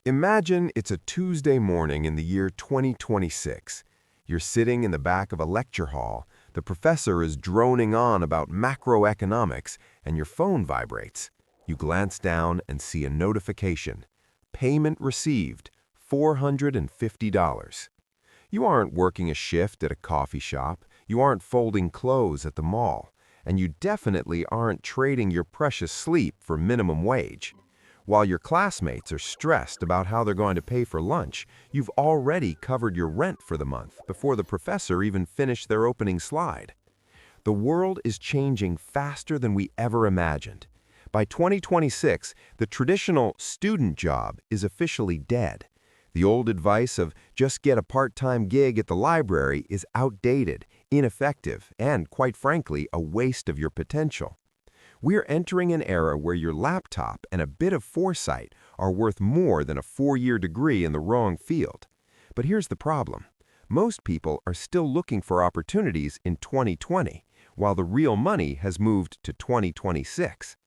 Imagine it's a Tuesday morning in the year 2026. You're sitting in the back of a lecture hall, the professor is droning on about macroeconomics, and your phone vibrates. You glance down and see a notification. Payment received, $450. You aren't working a shift at a coffee shop, you aren't folding clothes at the mall, and you definitely aren't trading your precious sleep for minimum wage. While your classmates are stressed about how they're going to pay for lunch, you've already covered your rent for the month before the professor even finished their opening slide. The world is changing faster than we ever imagined. By 2026, the traditional student job is officially dead. The old advice of just get a part-time gig at the library is outdated, ineffective, and, quite frankly, a waste of your potential. We're entering an era where your laptop and a bit of foresight are worth more than a 4-year degree in the wrong field. But here's the problem. Most people are still looking for opportunities in 2020, while the real money has moved to 2026.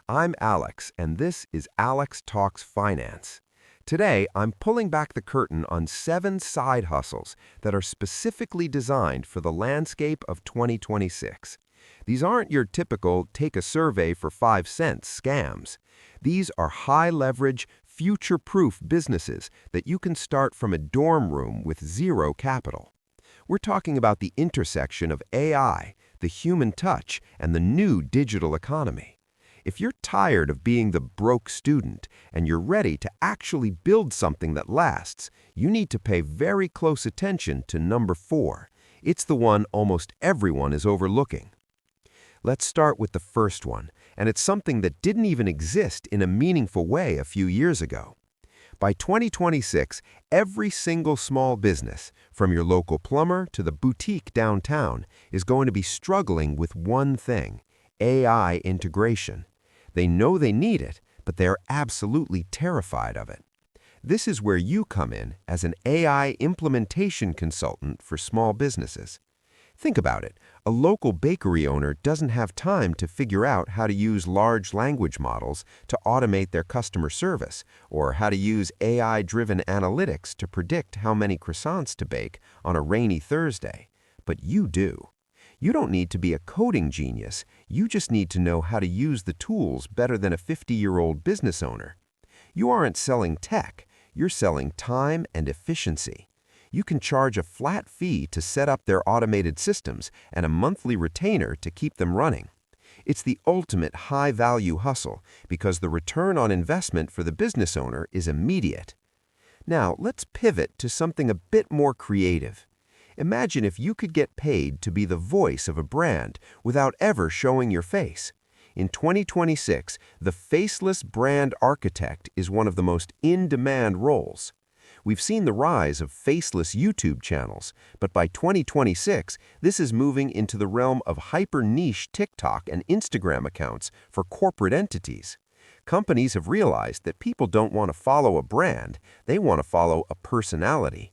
I'm Alex, and this is Alex Talks Finance. Today, I'm pulling back the curtain on 7 side hustles that are specifically designed for the landscape of 2026. These aren't your typical take a survey for 5 cents scams. These are high-leverage, future-proof businesses that you can start from a dorm room with zero capital. We're talking about the intersection of AI, the human touch, and the new digital economy. If you're tired of being the broke student and you're ready to actually build something that lasts, you need to pay very close attention to number 4. It's the one almost everyone is overlooking. Let's start with the first one, and it's something that didn't even exist in a meaningful way a few years ago. By 2026, every single small business, from your local plumber to the boutique downtown, is going to be struggling with one thing: AI integration. They know they need it, but they're absolutely terrified of it. This is where you come in as an AI implementation consultant for small businesses. Think about it. A local bakery owner doesn't have time to figure out how to use large language models to automate their customer service, or how to use AI-driven analytics to predict how many croissants to bake on a rainy Thursday. But you do. You don't need to be a coding genius. You just need to know how to use the tools better than a 50-year-old business owner. You aren't selling tech. You're selling time and efficiency. You can charge a flat fee to set up their automated systems and a monthly retainer to keep them running. It's the ultimate high-value hustle because the return on investment for the business owner is immediate. Now, let's pivot to something a bit more creative. Imagine if you could get paid to be the voice of a brand without ever showing your face. In 2026, the Faceless Brand Architect is one of the most in-demand roles. We've seen the rise of faceless YouTube channels, but by 2026, this is moving into the realm of hyper-niche TikTok and Instagram accounts for corporate entities. Companies have realized that people don't want to follow a brand, they want to follow a personality.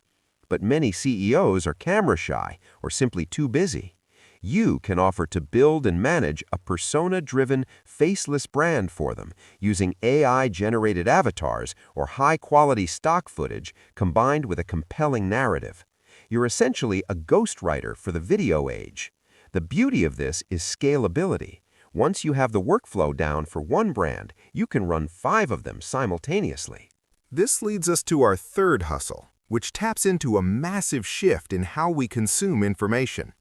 But many CEOs are camera shy or simply too busy. You can offer to build and manage a persona-driven, faceless brand for them using AI-generated avatars or high-quality stock footage combined with a compelling narrative. You're essentially a ghostwriter for the video age. The beauty of this is scalability. Once you have the workflow down for one brand, you can run 5 of them simultaneously. This leads us to our third hustle, which taps into a massive shift in how we consume information.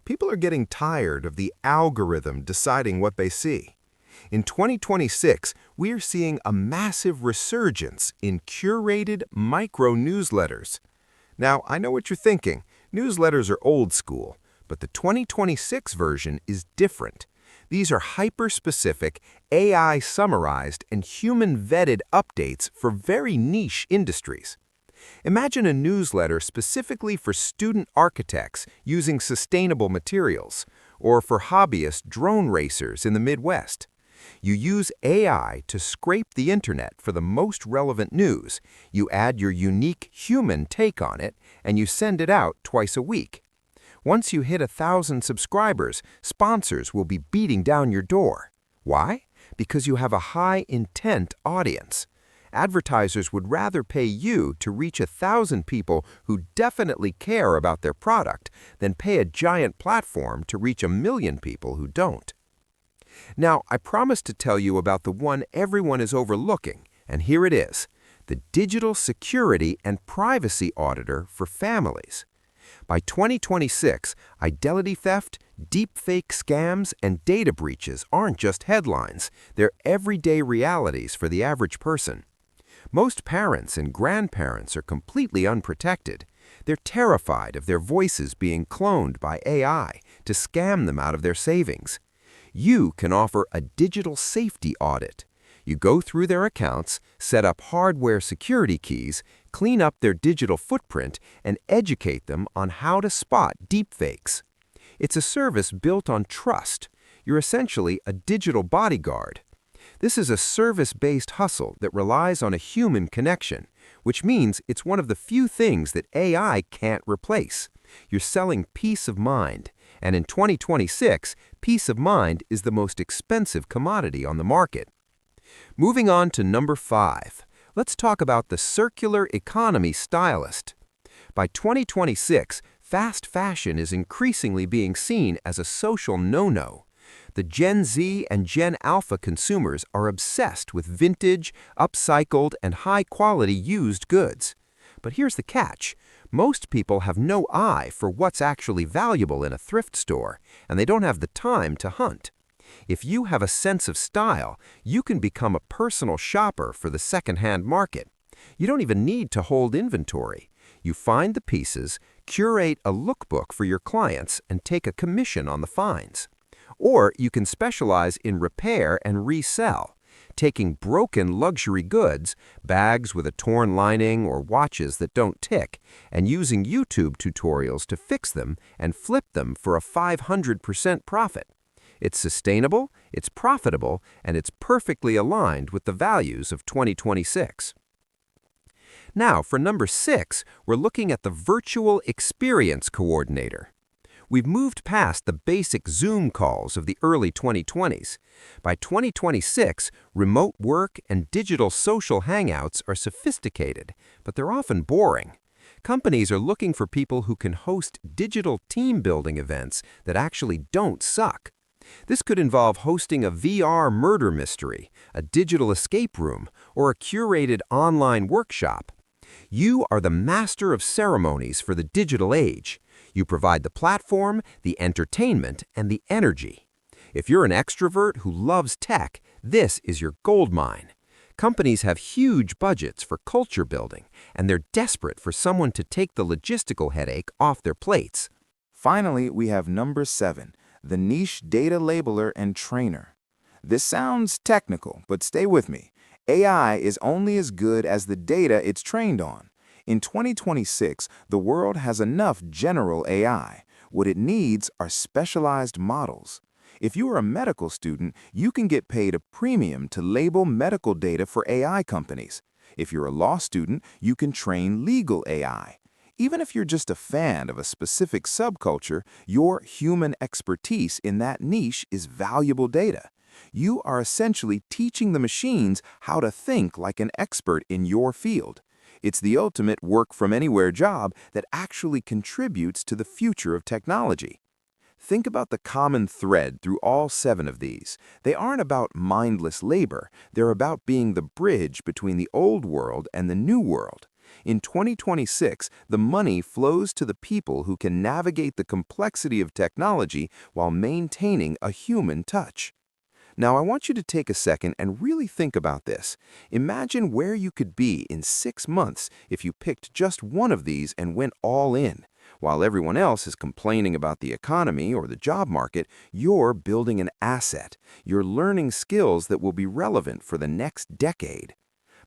People are getting tired of the algorithm deciding what they see. In 2026, we are seeing a massive resurgence in curated micro-newsletters. Now, I know what you're thinking. Newsletters are old school, but the 2026 version is different. These are hyper-specific, AI-summarized, and human-vetted updates for very niche industries. Imagine a newsletter specifically for student architects using sustainable materials, or for hobbyist drone racers in the Midwest. You use AI to scrape the internet for the most relevant news, you add your unique human take on it, and you send it out twice a week. Once you hit 1,000 subscribers, sponsors will be beating down your door. Why? Because you have a high-intent audience. Advertisers would rather pay you to reach 1,000 people who definitely care about their product than pay a giant platform to reach 1 million people who don't. Now, I promised to tell you about the one everyone is overlooking, and here it is, the Digital Security and Privacy Auditor for families. By 2026, identity theft, deepfake scams, and data breaches aren't just headlines, they're everyday realities for the average person. Most parents and grandparents are completely unprotected. They're terrified of their voices being cloned by AI to scam them out of their savings. You can offer a digital safety audit. You go through their accounts, set up hardware security keys, clean up their digital footprint, and educate them on how to spot deepfakes. It's a service built on trust. You're essentially a digital bodyguard. This is a service-based hustle that relies on a human connection, which means it's one of the few things that AI can't replace. You're selling peace of mind, and in 2026, peace of mind is the most expensive commodity on the market. Moving on to number 5, let's talk about the Circular Economy Stylist. By 2026, fast fashion is increasingly being seen as a social no-no. The Gen Z and Gen Alpha consumers are obsessed with vintage, upcycled, and high-quality used goods. But here's the catch. Most people have no eye for what's actually valuable in a thrift store, and they don't have the time to hunt. If you have a sense of style, you can become a personal shopper for the second-hand market. You don't even need to hold inventory. You find the pieces, curate a lookbook for your clients, and take a commission on the finds. Or you can specialize in repair and resell, taking broken luxury goods, bags with a torn lining or watches that don't tick, and using YouTube tutorials to fix them and flip them for a 500% profit. It's sustainable, it's profitable, and it's perfectly aligned with the values of 2026. Now, for number 6, we're looking at the Virtual Experience Coordinator. We've moved past the basic Zoom calls of the early 2020s. By 2026, remote work and digital social hangouts are sophisticated, but they're often boring. Companies are looking for people who can host digital team-building events that actually don't suck. This could involve hosting a VR murder mystery, a digital escape room, or a curated online workshop. You are the master of ceremonies for the digital age. You provide the platform, the entertainment, and the energy. If you're an extrovert who loves tech, this is your goldmine. Companies have huge budgets for culture building, and they're desperate for someone to take the logistical headache off their plates. Finally, we have number 7, the niche data labeler and trainer. This sounds technical, but stay with me. AI is only as good as the data it's trained on. In 2026, the world has enough general AI. What it needs are specialized models. If you are a medical student, you can get paid a premium to label medical data for AI companies. If you're a law student, you can train legal AI. Even if you're just a fan of a specific subculture, your human expertise in that niche is valuable data. You are essentially teaching the machines how to think like an expert in your field. It's the ultimate work-from-anywhere job that actually contributes to the future of technology. Think about the common thread through all 7 of these. They aren't about mindless labor. They're about being the bridge between the old world and the new world. In 2026, the money flows to the people who can navigate the complexity of technology while maintaining a human touch. Now, I want you to take a second and really think about this. Imagine where you could be in 6 months if you picked just one of these and went all in. While everyone else is complaining about the economy or the job market, you're building an asset. You're learning skills that will be relevant for the next decade.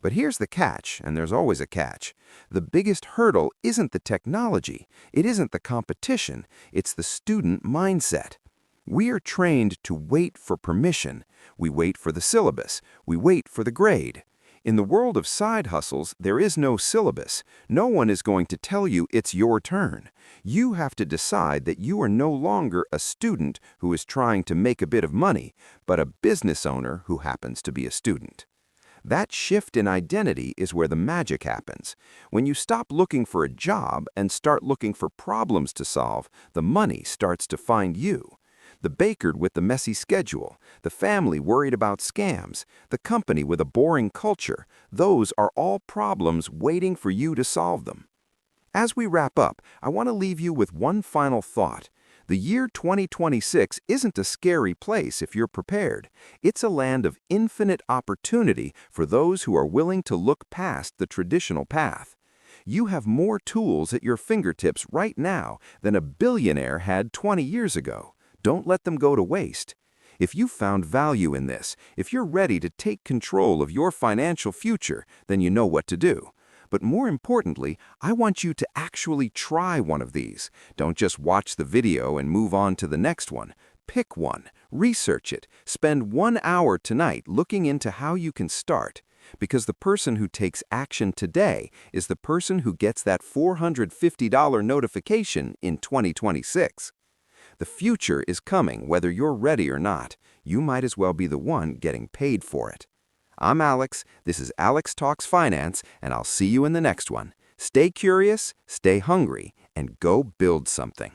But here's the catch, and there's always a catch. The biggest hurdle isn't the technology. It isn't the competition. It's the student mindset. We are trained to wait for permission. We wait for the syllabus. We wait for the grade. In the world of side hustles, there is no syllabus. No one is going to tell you it's your turn. You have to decide that you are no longer a student who is trying to make a bit of money, but a business owner who happens to be a student. That shift in identity is where the magic happens. When you stop looking for a job and start looking for problems to solve, the money starts to find you. The baker with the messy schedule, the family worried about scams, the company with a boring culture, those are all problems waiting for you to solve them. As we wrap up, I want to leave you with one final thought. The year 2026 isn't a scary place if you're prepared. It's a land of infinite opportunity for those who are willing to look past the traditional path. You have more tools at your fingertips right now than a billionaire had 20 years ago. Don't let them go to waste. If you found value in this, if you're ready to take control of your financial future, then you know what to do. But more importantly, I want you to actually try one of these. Don't just watch the video and move on to the next one. Pick one, research it, spend 1 hour tonight looking into how you can start. Because the person who takes action today is the person who gets that $450 notification in 2026. The future is coming whether you're ready or not. You might as well be the one getting paid for it. I'm Alex, this is Alex Talks Finance, and I'll see you in the next one. Stay curious, stay hungry, and go build something.